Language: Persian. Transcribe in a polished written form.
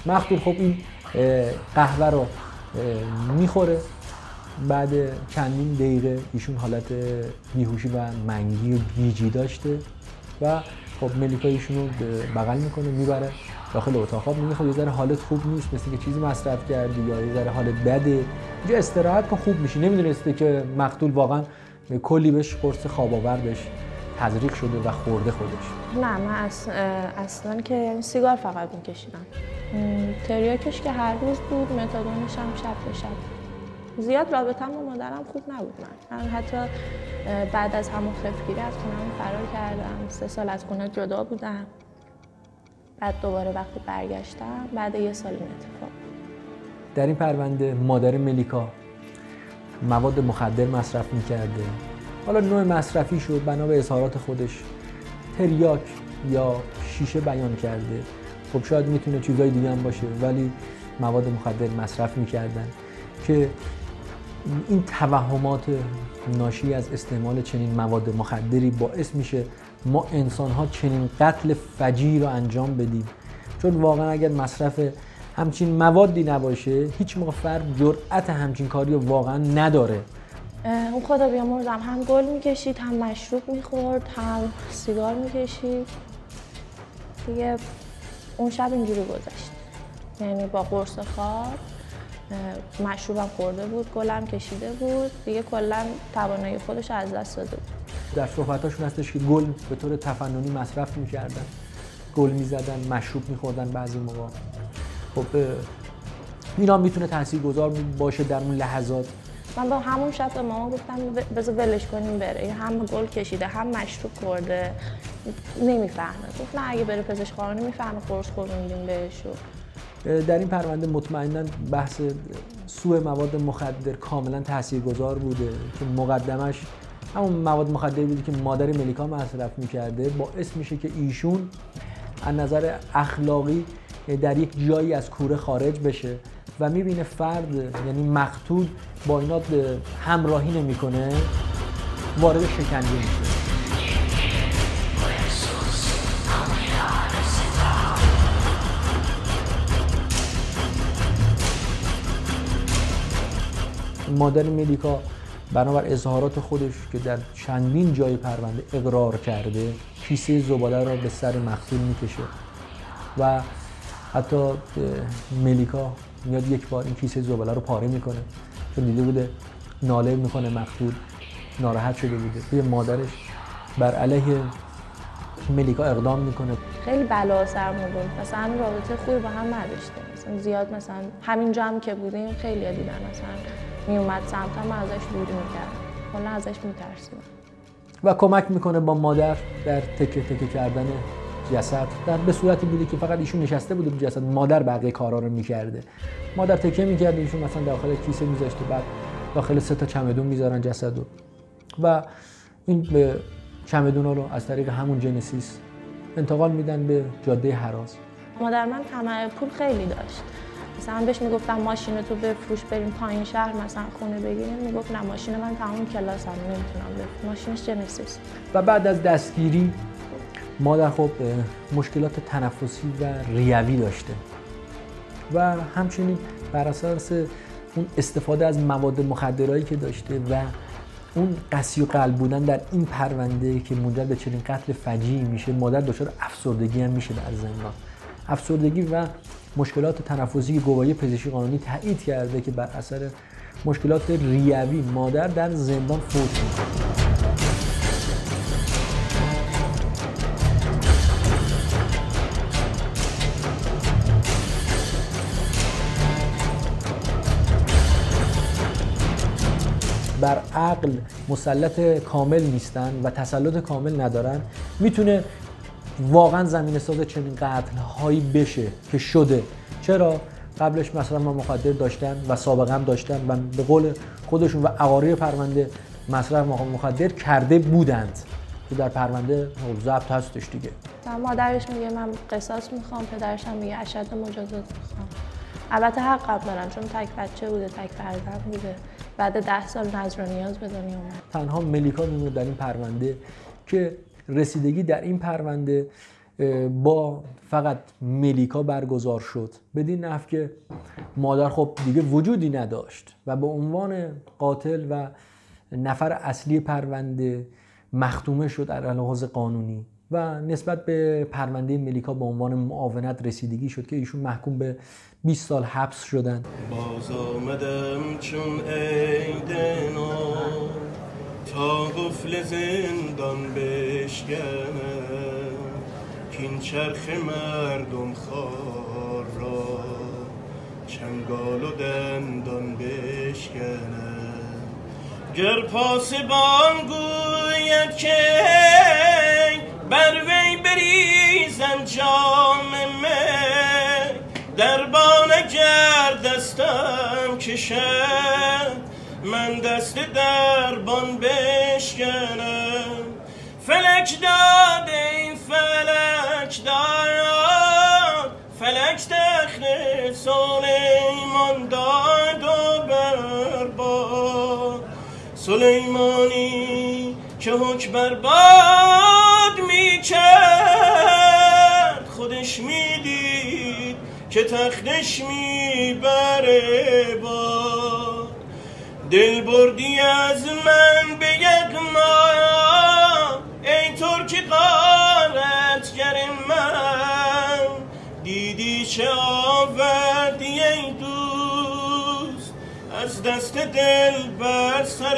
مقتول خب این قهوه رو میخوره، بعد چندین دقیقه ایشون حالت بیهوشی و منگی و گیجی داشته و خب ملیکا ایشون رو بغل میکنه میبره داخل اتاق خواب. میگه خب یه ذره حالت خوب نیست، مثل که چیزی مصرف کردی یا یه ذره حالت بده، اینجا استراحت کن خوب میشی. نمیدونسته که مقتول واقعا کلی بهش قرص خواب آور بهش تزریق شده و خورده خودش. نه من اصلا که سیگار فقط میکشیدم. تریاکش که هر روز بود، متادونش هم شب به شب. زیاد رابطه‌م با مادرم خوب نبود. من حتی بعد از همون خفتگیری از خونه‌مون فرار کردم. 3 سال از خونه جدا بودم. بعد دوباره وقتی برگشتم بعد 1 سال این اتفاق. در این پرونده مادر ملیکا مواد مخدر مصرف میکرده. حالا نوع مصرفی شد بنا به اظهارات خودش تریاک یا شیشه بیان کرده. خب شاید میتونه چیزای دیگه هم باشه، ولی مواد مخدر مصرف میکردن که این توهمات ناشی از استعمال چنین مواد مخدری باعث میشه ما انسان‌ها چنین قتل فجیعی رو انجام بدیم. چون واقعا اگر مصرف همچین موادی نباشه هیچ موقع فرد جرأت همچین کاری رو واقعا نداره. اون خدا بیامرزم هم گل میکشید، هم مشروب میخورد، هم سیگار میکشید. دیگه اون شب اینجوری گذشت، یعنی با قرص خواب، مشروبم خورده بود، گلم کشیده بود، دیگه کلا توانایی خودش از دست داده بود. در صحبتاشون هستش که گل به طور تفننی مصرف میکردن، گل میزدن، مشروب میخوردن بعضی موقع. خب اینا میتونه تاثیرگذار باشه در اون لحظات. من با همون شب به مامان گفتم بذار ولش کنیم بره، هم گل کشیده هم مشروب خورده، نمیفهمه. گفت نه اگه بره پزشکخانه میفهمه، قرص خوردیم بهش. در این پرونده مطمئنا بحث سوء مواد مخدر کاملا تاثیرگذار بوده که مقدمش همون مواد مخدری بوده که مادر ملیکا مصرف میکرده، باعث میشه که ایشون از نظر اخلاقی در یک جایی از کوره خارج بشه و میبینه فرد یعنی مقتول با اینا همراهی نمیکنه، وارد شکنجه میشه. مادر ملیکا بنابر اظهارات خودش که در چندین جای پرونده اقرار کرده کیسه زباله را به سر مقتول میکشه و حتی ملیکا میاد یک بار این کیسه زباله رو پاره میکنه چون دیده بوده ناله میکنه مقتول، ناراحت شده بوده. توی مادرش بر علیه ملیکا اقدام میکنه. خیلی بلا سرمون بود، مثلا همین رابطه خوبی با هم نداشته، مثلا زیاد مثلا همینجا هم که بودیم خیلی دیدن مثلا میومد سمتم من ازش دوری میکردم، کلا ازش میترسیدم. و کمک میکنه با مادر در تکه تکه کردن جسد، در به صورتی بوده که فقط ایشون نشسته بوده رو جسد، مادر بقیه کارا رو میکرده. مادر تکه میکرده، ایشون مثلا داخل کیسه میذاشته، بعد داخل 3 تا چمدون میذارن جسدو و این چمدونا رو از طریق همون جنسیس انتقال میدن به جاده هراز. مادر من طمع پول خیلی داشت، مثلا بهش میگفتم ماشین تو بفروش بریم پایین شهر مثلا خونه بگیریم، میگفت نه ماشین من تمام کلاسم نمیتونم بفروشم، ماشینش جنسیس. و بعد از دستگیری مادر خب مشکلات تنفسی و ریوی داشته و همچنین بر اساس اون استفاده از مواد مخدرایی که داشته و اون قسی و قلب بودن در این پرونده که منجر به چنین قتل فجیعی میشه، مادر دچار افسردگی هم میشه در زندان. افسردگی و مشکلات تنفسی که گواهی پزشکی قانونی تایید کرده که بر اثر مشکلات ریوی مادر در زندان فوت میکنه. بر عقل مسلط کامل نیستن و تسلط کامل ندارن، میتونه واقعا زمینه ساز چنین قتل هایی بشه که شده. چرا؟ قبلش مثلا مخدر داشتن و سابقه هم داشتن و به قول خودشون و عقاری پرونده مصرف مخدر کرده بودند که در پرونده ضبط هستش دیگه. مادرش میگه من قصاص میخوام، پدرش هم میگه اشد مجازات میخوام. البته حق دارن چون تک بچه بوده، تک فرزند بوده، بعد 10 سال نظر و نیاز به دنیا اومد. تنها ملیکا میمونه در این پرونده که رسیدگی در این پرونده با فقط ملیکا برگزار شد، بدین نحو که مادر خب دیگه وجودی نداشت و به عنوان قاتل و نفر اصلی پرونده مختومه شد در لحاظ قانونی و نسبت به پرونده ملیکا به عنوان معاونت رسیدگی شد که ایشون محکوم به 20 سال حبس شدن. باز آمدم چون عید نو تا قفل زندان بشکنم، کین چرخ مردم خوار را چنگال و دندان بشکنم. گر پاسبان گوید که بر وی بریزم جام می، دربان اگر دستم کشد من دست دربان بشکنم. فلک داد این فلک داد، فلک تخت سلیمان داد و برباد. سلیمانی که حکم برباد می کرد، خودش می دید که تختش می بره باد. دل بردی از من به یغما ای ترک غارتگر من، دیدی چه آوردی ای دوست از دست دل بر سر